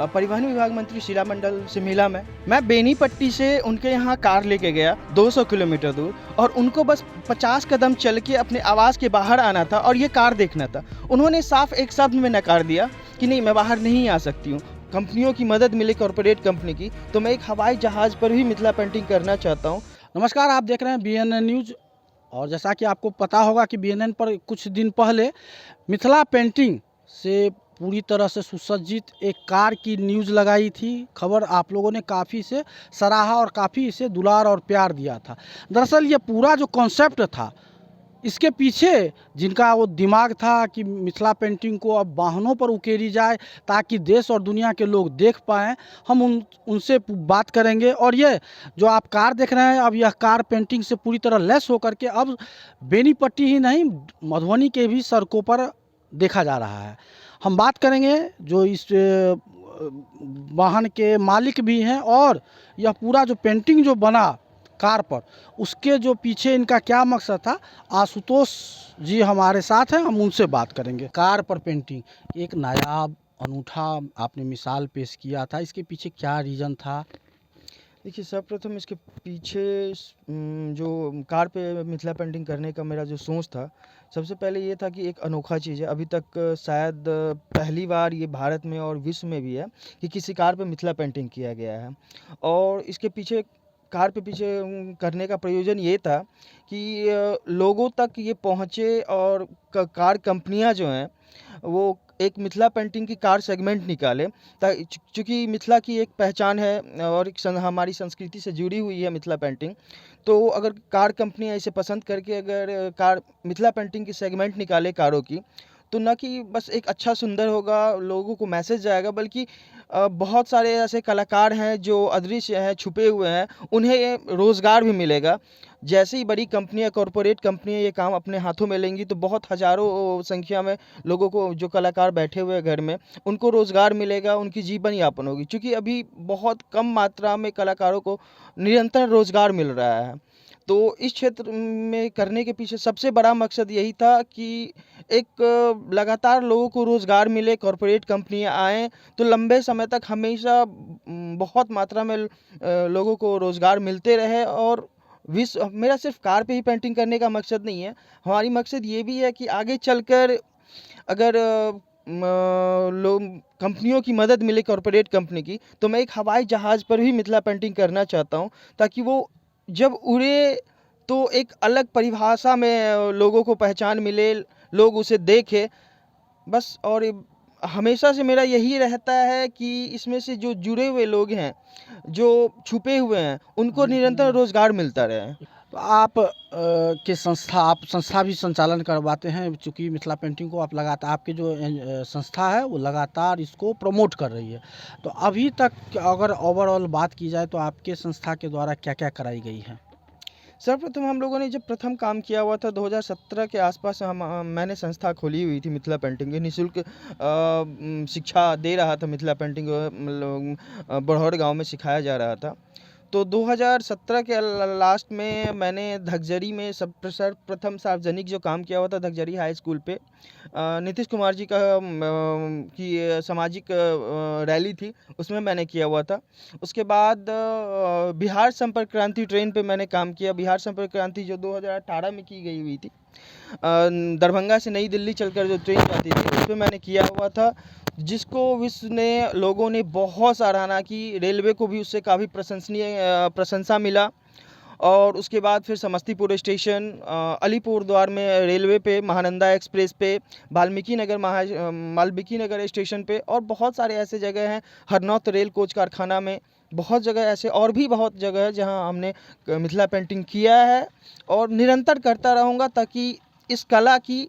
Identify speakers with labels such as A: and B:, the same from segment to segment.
A: परिवहन विभाग मंत्री शीला मंडल से मिला मैं बेनीपट्टी से उनके यहाँ कार लेके गया 200 किलोमीटर दूर, और उनको बस 50 कदम चल के अपने आवास के बाहर आना था और ये कार देखना था। उन्होंने साफ एक शब्द में नकार दिया कि नहीं, मैं बाहर नहीं आ सकती हूँ। कंपनियों की मदद मिले, कॉरपोरेट कंपनी की, तो मैं एक हवाई जहाज़ पर भी मिथिला पेंटिंग करना चाहता हूँ।
B: नमस्कार, आप देख रहे हैं BNN न्यूज़। और जैसा कि आपको पता होगा कि BNN पर कुछ दिन पहले मिथिला पेंटिंग से पूरी तरह से सुसज्जित एक कार की न्यूज़ लगाई थी। खबर आप लोगों ने काफ़ी से सराहा और काफ़ी इसे दुलार और प्यार दिया था। दरअसल ये पूरा जो कॉन्सेप्ट था, इसके पीछे जिनका वो दिमाग था कि मिथिला पेंटिंग को अब वाहनों पर उकेरी जाए ताकि देश और दुनिया के लोग देख पाएँ, हम उनसे बात करेंगे। और ये जो आप कार देख रहे हैं, अब यह कार पेंटिंग से पूरी तरह लैस होकर के अब बेनीपट्टी ही नहीं, मधुबनी के भी सड़कों पर देखा जा रहा है। हम बात करेंगे जो इस वाहन के मालिक भी हैं, और यह पूरा जो पेंटिंग जो बना कार पर, उसके जो पीछे इनका क्या मकसद था। आशुतोष जी हमारे साथ हैं, हम उनसे बात करेंगे। कार पर पेंटिंग एक नायाब अनूठा आपने मिसाल पेश किया था, इसके पीछे क्या रीज़न था?
A: देखिए, सर्वप्रथम इसके पीछे जो कार पे मिथिला पेंटिंग करने का मेरा जो सोच था, सबसे पहले ये था कि एक अनोखा चीज़ है। अभी तक शायद पहली बार ये भारत में और विश्व में भी है कि किसी कार पे मिथिला पेंटिंग किया गया है। और इसके पीछे, कार पे पीछे करने का प्रयोजन ये था कि लोगों तक ये पहुँचे, और कार कंपनियाँ जो हैं वो एक मिथिला पेंटिंग की कार सेगमेंट निकाले। चूँकि मिथिला की एक पहचान है और एक हमारी संस्कृति से जुड़ी हुई है मिथिला पेंटिंग, तो अगर कार कंपनियाँ इसे पसंद करके अगर कार मिथिला पेंटिंग की सेगमेंट निकाले कारों की, तो न कि बस एक अच्छा सुंदर होगा, लोगों को मैसेज जाएगा, बल्कि बहुत सारे ऐसे कलाकार हैं जो अदृश्य हैं, छुपे हुए हैं, उन्हें रोज़गार भी मिलेगा। जैसे ही बड़ी कंपनियाँ, कॉरपोरेट कंपनियाँ ये काम अपने हाथों में लेंगी, तो बहुत हज़ारों संख्या में लोगों को, जो कलाकार बैठे हुए हैं घर में, उनको रोज़गार मिलेगा, उनकी जीवन यापन होगी। चूँकि अभी बहुत कम मात्रा में कलाकारों को निरंतर रोज़गार मिल रहा है। तो इस क्षेत्र में करने के पीछे सबसे बड़ा मकसद यही था कि एक लगातार लोगों को रोज़गार मिले, कॉरपोरेट कंपनियाँ आएँ, तो लंबे समय तक हमेशा बहुत मात्रा में लोगों को रोज़गार मिलते रहे। और मेरा सिर्फ कार पे ही पेंटिंग करने का मकसद नहीं है। हमारी मकसद ये भी है कि आगे चलकर अगर लोग, कंपनियों की मदद मिले, कॉरपोरेट कंपनी की, तो मैं एक हवाई जहाज़ पर भी मिथिला पेंटिंग करना चाहता हूँ, ताकि वो जब उड़े तो एक अलग परिभाषा में लोगों को पहचान मिले, लोग उसे देखें। बस, और हमेशा से मेरा यही रहता है कि इसमें से जो जुड़े हुए लोग हैं, जो छुपे हुए हैं, उनको निरंतर रोज़गार मिलता रहे।
B: तो आप आप संस्था भी संचालन करवाते हैं, चूँकि मिथिला पेंटिंग को आप लगातार, आपकी जो संस्था है वो लगातार इसको प्रमोट कर रही है। तो अभी तक अगर ओवरऑल बात की जाए तो आपके संस्था के द्वारा क्या-क्या कराई गई है?
A: सर्वप्रथम हम लोगों ने जब प्रथम काम किया हुआ था 2017 के आसपास, मैंने संस्था खोली हुई थी मिथिला पेंटिंग की। निःशुल्क शिक्षा दे रहा था मिथिला पेंटिंग, मतलब बड़हौर गाँव में सिखाया जा रहा था। तो 2017 के लास्ट में मैंने धगजरी में सर्वप्रथम सार्वजनिक जो काम किया हुआ था, धगजरी हाई स्कूल पे नीतीश कुमार जी की सामाजिक रैली थी, उसमें मैंने किया हुआ था। उसके बाद बिहार संपर्क क्रांति ट्रेन पे मैंने काम किया। बिहार संपर्क क्रांति जो 2018 में की गई हुई थी, दरभंगा से नई दिल्ली चलकर जो ट्रेन जाती थी, उस पे मैंने किया हुआ था, जिसको विश्व ने, लोगों ने बहुत सराहना की। रेलवे को भी उससे काफ़ी प्रशंसा मिला। और उसके बाद फिर समस्तीपुर स्टेशन, अलीपुरद्वार में रेलवे पे, महानंदा एक्सप्रेस पे, वाल्मीकि नगर स्टेशन पे, और बहुत सारे ऐसे जगह हैं, हरनौत रेल कोच कारखाना में, बहुत जगह ऐसे और भी बहुत जगह है जहां हमने मिथिला पेंटिंग किया है। और निरंतर करता रहूँगा, ताकि इस कला की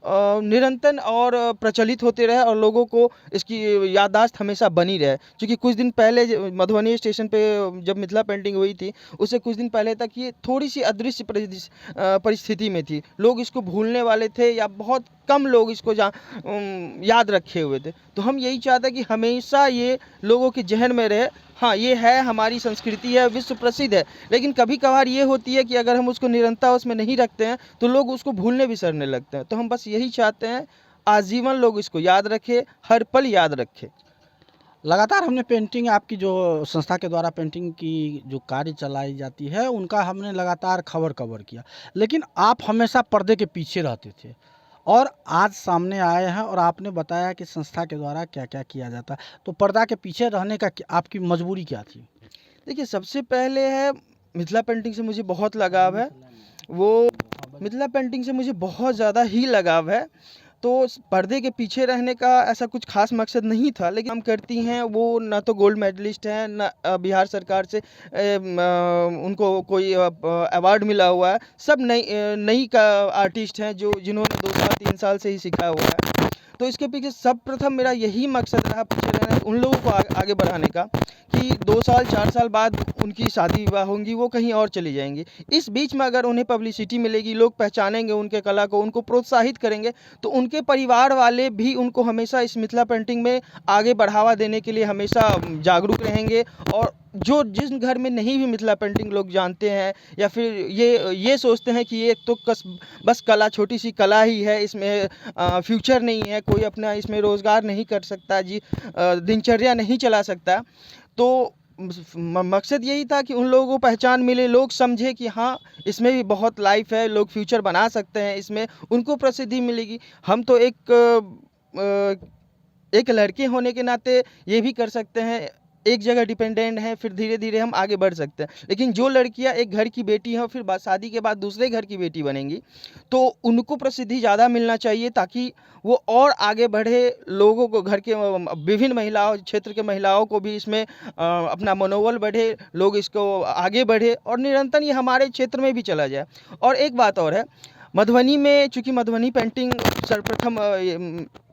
A: निरंतर और प्रचलित होते रहे, और लोगों को इसकी याददाश्त हमेशा बनी रहे। क्योंकि कुछ दिन पहले मधुबनी स्टेशन पे जब मिथिला पेंटिंग हुई थी, उससे कुछ दिन पहले तक ये थोड़ी सी अदृश्य परिस्थिति में थी। लोग इसको भूलने वाले थे, या बहुत कम लोग इसको याद रखे हुए थे। तो हम यही चाहते हैं कि हमेशा ये लोगों के जहन में रहे। हाँ, ये है, हमारी संस्कृति है, विश्व प्रसिद्ध है, लेकिन कभी कभार ये होती है कि अगर हम उसको निरंतर उसमें नहीं रखते हैं, तो लोग उसको भूलने बिसरने लगते हैं। तो हम बस यही चाहते हैं, आजीवन लोग इसको याद रखें, हर पल याद रखें।
B: लगातार हमने पेंटिंग आपकी जो संस्था के द्वारा पेंटिंग की जो कार्य चलाई जाती है उनका हमने लगातार खबर कवर किया, लेकिन आप हमेशा पर्दे के पीछे रहते थे और आज सामने आए हैं और आपने बताया कि संस्था के द्वारा क्या क्या किया जाता है। तो पर्दा के पीछे रहने का आपकी मजबूरी क्या थी?
A: देखिए, सबसे पहले है मिथिला पेंटिंग से मुझे बहुत लगाव है। वो मिथिला पेंटिंग से मुझे बहुत ज़्यादा ही लगाव है। तो पर्दे के पीछे रहने का ऐसा कुछ खास मकसद नहीं था, लेकिन हम करती हैं वो ना तो गोल्ड मेडलिस्ट हैं, ना बिहार सरकार से उनको कोई अवार्ड मिला हुआ है। सब नई का आर्टिस्ट हैं जो जिन्होंने 2 साल 3 साल से ही सीखा हुआ है। तो इसके पीछे सब प्रथम मेरा यही मकसद रहा पीछे रहना, उन लोगों को आगे बढ़ाने का कि 2 साल 4 साल बाद उनकी शादी विवाह होंगी, वो कहीं और चली जाएंगी। इस बीच में अगर उन्हें पब्लिसिटी मिलेगी, लोग पहचानेंगे उनके कला को, उनको प्रोत्साहित करेंगे, तो उनके परिवार वाले भी उनको हमेशा इस मिथिला पेंटिंग में आगे बढ़ावा देने के लिए हमेशा जागरूक रहेंगे। और जो जिस घर में नहीं भी मिथिला पेंटिंग लोग जानते हैं या फिर ये सोचते हैं कि ये तो बस कला, छोटी सी कला ही है, इसमें फ्यूचर नहीं है, कोई अपना इसमें रोज़गार नहीं कर सकता जी, दिनचर्या नहीं चला सकता, तो मकसद यही था कि उन लोगों को पहचान मिले, लोग समझे कि हाँ, इसमें भी बहुत लाइफ है, लोग फ्यूचर बना सकते हैं इसमें, उनको प्रसिद्धि मिलेगी। हम तो एक लड़के होने के नाते ये भी कर सकते हैं, एक जगह डिपेंडेंट हैं, फिर धीरे धीरे हम आगे बढ़ सकते हैं। लेकिन जो लड़कियां एक घर की बेटी हैं, फिर शादी के बाद दूसरे घर की बेटी बनेंगी, तो उनको प्रसिद्धि ज़्यादा मिलना चाहिए ताकि वो और आगे बढ़े, लोगों को, घर के विभिन्न महिलाओं, क्षेत्र के महिलाओं को भी इसमें अपना मनोबल बढ़े, लोग इसको आगे बढ़े और निरंतर ये हमारे क्षेत्र में भी चला जाए। और एक बात और है, मधुबनी में, चूँकि मधुबनी पेंटिंग सर्वप्रथम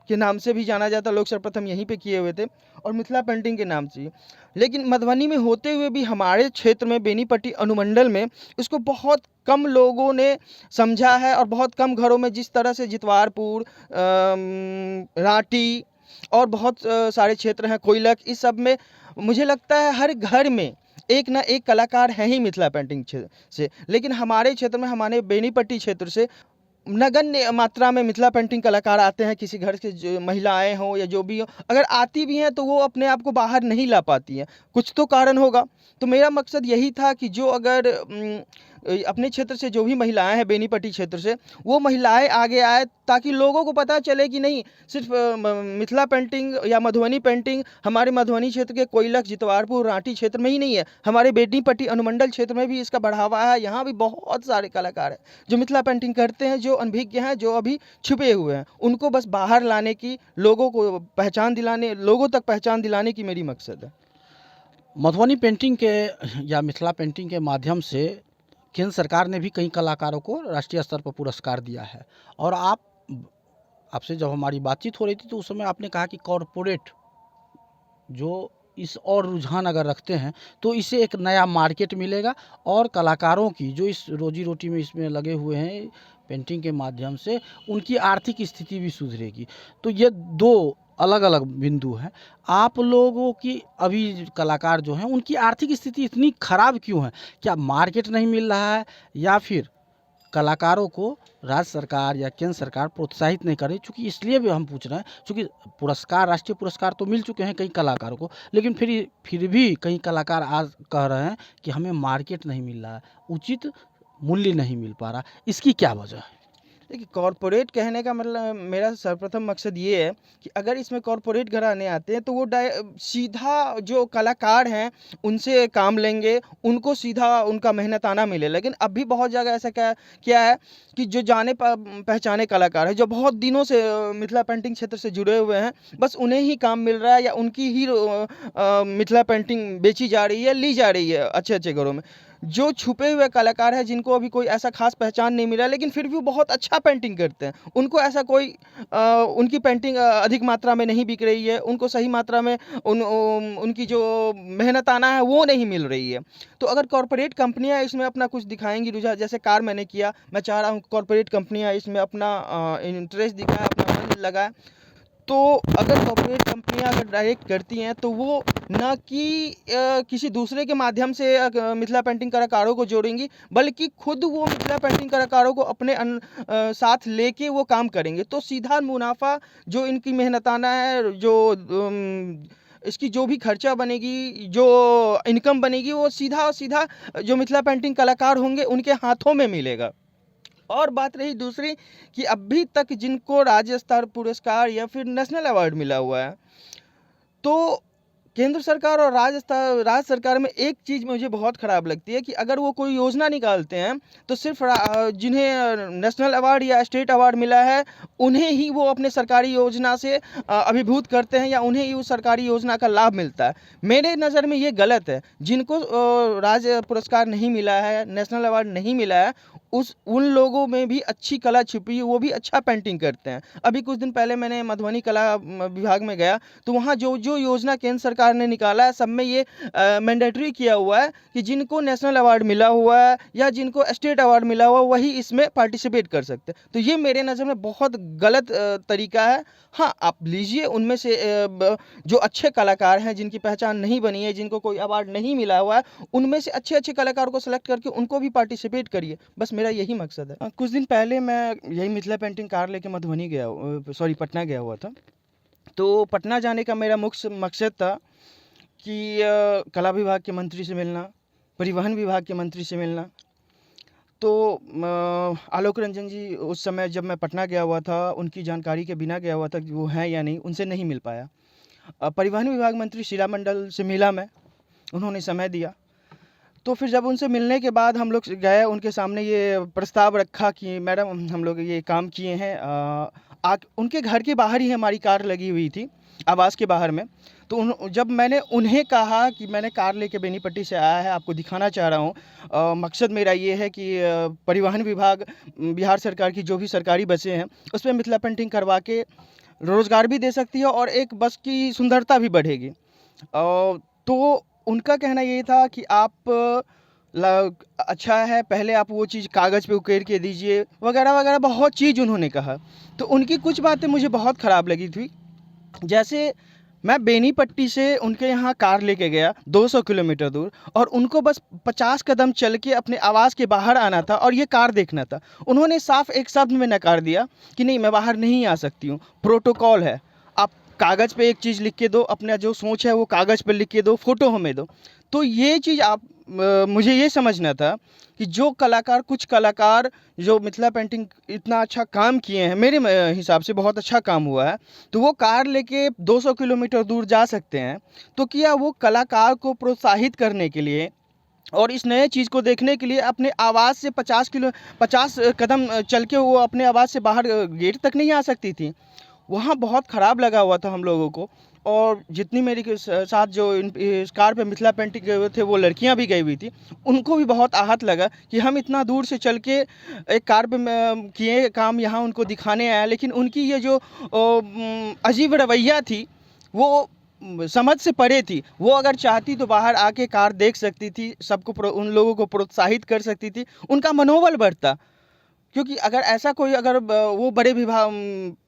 A: के नाम से भी जाना जाता, लोग सर्वप्रथम यहीं पे किए हुए थे और मिथिला पेंटिंग के नाम से। लेकिन मधुबनी में होते हुए भी हमारे क्षेत्र में बेनीपट्टी अनुमंडल में इसको बहुत कम लोगों ने समझा है और बहुत कम घरों में, जिस तरह से जितवारपुर, रांटी और बहुत सारे क्षेत्र हैं, कोइलक, इस सब में मुझे लगता है हर घर में एक ना एक कलाकार हैं ही मिथिला पेंटिंग से। लेकिन हमारे क्षेत्र में, हमारे बेनीपट्टी क्षेत्र से नगण्य मात्रा में मिथिला पेंटिंग कलाकार आते हैं। किसी घर के जो महिलाएं हों या जो भी हो, अगर आती भी हैं तो वो अपने आप को बाहर नहीं ला पाती हैं, कुछ तो कारण होगा। तो मेरा मकसद यही था कि जो अगर अपने क्षेत्र से जो भी महिलाएं हैं बेनीपट्टी क्षेत्र से, वो महिलाएं आगे आए ताकि लोगों को पता चले कि नहीं सिर्फ मिथिला पेंटिंग या मधुबनी पेंटिंग हमारे मधुबनी क्षेत्र के कोइलख, जितवारपुर, रांटी क्षेत्र में ही नहीं है, हमारे बेनीपट्टी अनुमंडल क्षेत्र में भी इसका बढ़ावा है। यहाँ भी बहुत सारे कलाकार हैं जो मिथिला पेंटिंग करते हैं, जो अनभिज्ञ हैं, जो अभी छुपे हुए हैं, उनको बस बाहर लाने की, लोगों को पहचान दिलाने, लोगों तक पहचान दिलाने की मेरी मकसद है।
B: मधुबनी पेंटिंग के या मिथिला पेंटिंग के माध्यम से केंद्र सरकार ने भी कई कलाकारों को राष्ट्रीय स्तर पर पुरस्कार दिया है और आपसे जब हमारी बातचीत हो रही थी तो उस समय आपने कहा कि कॉरपोरेट जो इस और रुझान अगर रखते हैं तो इससे एक नया मार्केट मिलेगा और कलाकारों की जो इस रोजी रोटी में इसमें लगे हुए हैं पेंटिंग के माध्यम से, उनकी आर्थिक स्थिति भी सुधरेगी। तो ये दो अलग अलग बिंदु हैं। आप लोगों की अभी कलाकार जो हैं उनकी आर्थिक स्थिति इतनी खराब क्यों है? क्या मार्केट नहीं मिल रहा है या फिर कलाकारों को राज्य सरकार या केंद्र सरकार प्रोत्साहित नहीं कर रही? चूँकि इसलिए भी हम पूछ रहे हैं, चूँकि पुरस्कार, राष्ट्रीय पुरस्कार तो मिल चुके हैं कई कलाकारों को, लेकिन फिर भी कई कलाकार आज कह रहे हैं कि हमें मार्केट नहीं मिल रहा है, उचित मूल्य नहीं मिल पा रहा। इसकी क्या वजह है?
A: देखिए, कॉरपोरेट कहने का मतलब, मेरा सर्वप्रथम मकसद ये है कि अगर इसमें कॉरपोरेट घराने आते हैं तो वो सीधा जो कलाकार हैं उनसे काम लेंगे, उनको सीधा उनका मेहनताना मिले। लेकिन अभी बहुत जगह ऐसा क्या है कि जो जाने पहचाने कलाकार हैं, जो बहुत दिनों से मिथिला पेंटिंग क्षेत्र से जुड़े हुए हैं, बस उन्हें ही काम मिल रहा है या उनकी ही मिथिला पेंटिंग बेची जा रही है, ली जा रही है अच्छे अच्छे घरों में। जो छुपे हुए कलाकार हैं, जिनको अभी कोई ऐसा खास पहचान नहीं मिला, लेकिन फिर भी वो बहुत अच्छा पेंटिंग करते हैं, उनको ऐसा कोई उनकी पेंटिंग अधिक मात्रा में नहीं बिक रही है, उनको सही मात्रा में उनकी जो मेहनताना है वो नहीं मिल रही है। तो अगर कॉरपोरेट कंपनियां इसमें अपना कुछ दिखाएंगी रुझान, जैसे कार मैंने किया, मैं चाह रहा हूँ कॉरपोरेट कंपनियां इसमें अपना इंटरेस्ट दिखाएं, अपना मन लगाएं। तो अगर कॉर्पोरेट कंपनियां अगर डायरेक्ट करती हैं तो वो ना कि किसी दूसरे के माध्यम से मिथिला पेंटिंग कलाकारों को जोड़ेंगी, बल्कि खुद वो मिथिला पेंटिंग कलाकारों को अपने साथ लेके वो काम करेंगे। तो सीधा मुनाफा जो इनकी मेहनताना है, जो इसकी जो भी खर्चा बनेगी, जो इनकम बनेगी, वो सीधा और सीधा जो मिथिला पेंटिंग कलाकार होंगे उनके हाथों में मिलेगा। और बात रही दूसरी कि अभी तक जिनको राज्य स्तर पुरस्कार या फिर नेशनल अवार्ड मिला हुआ है, तो केंद्र सरकार और राज्य सरकार में एक चीज़ मुझे बहुत ख़राब लगती है कि अगर वो कोई योजना निकालते हैं तो सिर्फ जिन्हें नेशनल अवार्ड या स्टेट अवार्ड मिला है उन्हें ही वो अपने सरकारी योजना से अभिभूत करते हैं या उन्हें ही उस सरकारी योजना का लाभ मिलता है। मेरे नज़र में ये गलत है। जिनको राज्य पुरस्कार नहीं मिला है, नेशनल अवार्ड नहीं मिला है, उन लोगों में भी अच्छी कला छुपी है, वो भी अच्छा पेंटिंग करते हैं। अभी कुछ दिन पहले मैंने मधुबनी कला विभाग में गया, तो वहाँ जो जो योजना केंद्र सरकार ने निकाला है सब में ये मैंडेटरी किया हुआ है कि जिनको नेशनल अवार्ड मिला हुआ है या जिनको स्टेट अवार्ड मिला हुआ है वही इसमें पार्टिसिपेट कर सकते हैं। तो ये मेरे नज़र में बहुत गलत तरीका है। हाँ, आप लीजिए उनमें से जो अच्छे कलाकार हैं, जिनकी पहचान नहीं बनी है, जिनको कोई अवार्ड नहीं मिला हुआ है, उनमें से अच्छे अच्छे कलाकारों को सेलेक्ट करके उनको भी पार्टिसिपेट करिए। बस मेरा यही मकसद है। कुछ दिन पहले मैं यही मिथिला पेंटिंग कार लेके मधुबनी पटना गया हुआ था। तो पटना जाने का मेरा मुख्य मकसद था कि कला विभाग के मंत्री से मिलना, परिवहन विभाग के मंत्री से मिलना। तो आलोक रंजन जी उस समय जब मैं पटना गया हुआ था, उनकी जानकारी के बिना गया हुआ था कि वो हैं या नहीं, उनसे नहीं मिल पाया। परिवहन विभाग मंत्री शीला मंडल से मिला मैं, उन्होंने समय दिया। तो फिर जब उनसे मिलने के बाद हम लोग गए, उनके सामने ये प्रस्ताव रखा कि मैडम हम लोग ये काम किए हैं। उनके घर के बाहर ही हमारी कार लगी हुई थी, आवास के बाहर में। तो जब मैंने उन्हें कहा कि मैंने कार लेके बेनीपट्टी से आया है, आपको दिखाना चाह रहा हूँ, मकसद मेरा ये है कि परिवहन विभाग, बिहार सरकार की जो भी सरकारी बसें हैं उस पर मिथिला पेंटिंग करवा के रोज़गार भी दे सकती है और एक बस की सुंदरता भी बढ़ेगी। तो उनका कहना ये था कि आप अच्छा है, पहले आप वो चीज़ कागज़ पे उकेर के दीजिए, वगैरह वगैरह बहुत चीज़ उन्होंने कहा। तो उनकी कुछ बातें मुझे बहुत ख़राब लगी थी। जैसे मैं बेनीपट्टी से उनके यहाँ कार लेके गया 200 किलोमीटर दूर, और उनको बस 50 कदम चल के अपने आवास के बाहर आना था और ये कार देखना था। उन्होंने साफ एक शब्द में नकार दिया कि नहीं, मैं बाहर नहीं आ सकती हूँ, प्रोटोकॉल है। आप कागज़ पे एक चीज़ लिख के दो, अपना जो सोच है वो कागज़ पे लिख के दो, फ़ोटो हमें दो। तो ये चीज़ मुझे ये समझना था कि कुछ कलाकार जो मिथिला पेंटिंग इतना अच्छा काम किए हैं, मेरे हिसाब से बहुत अच्छा काम हुआ है, तो वो कार लेके 200 किलोमीटर दूर जा सकते हैं। तो क्या वो कलाकार को प्रोत्साहित करने के लिए और इस नए चीज़ को देखने के लिए अपने आवास से 50 कदम चल के वो अपने आवास से बाहर गेट तक नहीं आ सकती थी? वहाँ बहुत ख़राब लगा हुआ था हम लोगों को। और जितनी मेरी साथ जो इस कार पे मिथिला पेंटिंग गए हुए थे, वो लड़कियां भी गई हुई थी, उनको भी बहुत आहत लगा कि हम इतना दूर से चल के एक कार पे किए काम, यहाँ उनको दिखाने आया, लेकिन उनकी ये जो अजीब रवैया थी वो समझ से परे थी। वो अगर चाहती तो बाहर आके कार देख सकती थी, सबको उन लोगों को प्रोत्साहित कर सकती थी, उनका मनोबल बढ़ता। क्योंकि अगर ऐसा कोई वो बड़े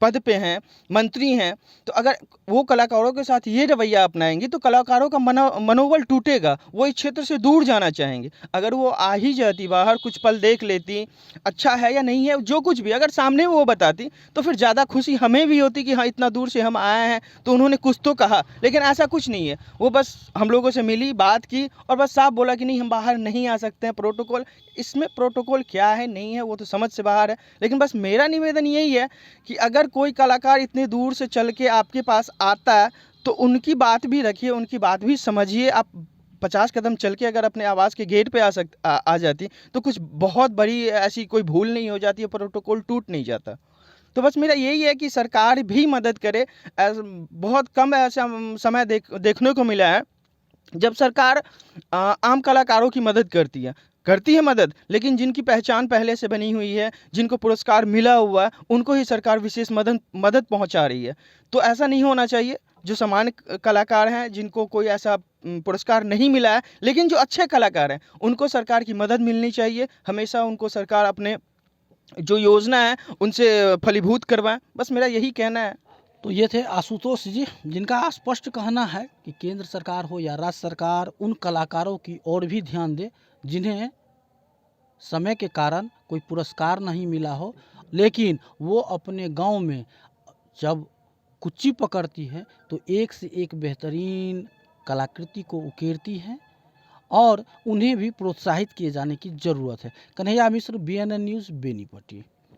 A: पद पे हैं, मंत्री हैं, तो अगर वो कलाकारों के साथ ये रवैया अपनाएंगी तो कलाकारों का मनोबल टूटेगा, वो इस क्षेत्र से दूर जाना चाहेंगे। अगर वो आ ही जाती बाहर, कुछ पल देख लेती, अच्छा है या नहीं है, जो कुछ भी अगर सामने वो बताती, तो फिर ज़्यादा खुशी हमें भी होती कि हाँ, इतना दूर से हम आए हैं तो उन्होंने कुछ तो कहा। लेकिन ऐसा कुछ नहीं है, वो बस हम लोगों से मिली, बात की और बस साफ बोला कि नहीं, हम बाहर नहीं आ सकते हैं, प्रोटोकॉल। इसमें प्रोटोकॉल क्या है नहीं है वो तो समझ से बाहर है, लेकिन बस मेरा निवेदन यही है कि अगर कोई कलाकार इतने दूर से चल के आपके पास आता है तो उनकी बात भी रखिए, उनकी बात भी समझिए। आप 50 कदम चल के अगर अपने आवास के गेट पे आ जाती तो कुछ बहुत बड़ी ऐसी कोई भूल नहीं हो जाती है, प्रोटोकॉल टूट नहीं जाता। तो बस मेरा यही है कि सरकार भी मदद करे। बहुत कम ऐसा समय देखने को मिला है जब सरकार आम कलाकारों की मदद करती है मदद, लेकिन जिनकी पहचान पहले से बनी हुई है, जिनको पुरस्कार मिला हुआ है, उनको ही सरकार विशेष मदद पहुंचा रही है। तो ऐसा नहीं होना चाहिए। जो सामान्य कलाकार हैं, जिनको कोई ऐसा पुरस्कार नहीं मिला है, लेकिन जो अच्छे कलाकार हैं, उनको सरकार की मदद मिलनी चाहिए। हमेशा उनको सरकार अपने जो योजना है उनसे फलीभूत करवाएं। बस मेरा यही कहना है।
B: तो ये थे आशुतोष जी, जिनका स्पष्ट कहना है कि केंद्र सरकार हो या राज्य सरकार उन कलाकारों की ओर भी ध्यान दे जिन्हें समय के कारण कोई पुरस्कार नहीं मिला हो, लेकिन वो अपने गांव में जब कुच्ची पकड़ती है तो एक से एक बेहतरीन कलाकृति को उकेरती है और उन्हें भी प्रोत्साहित किए जाने की ज़रूरत है। कन्हैया मिश्र, BNN न्यूज़, बेनीपट्टी।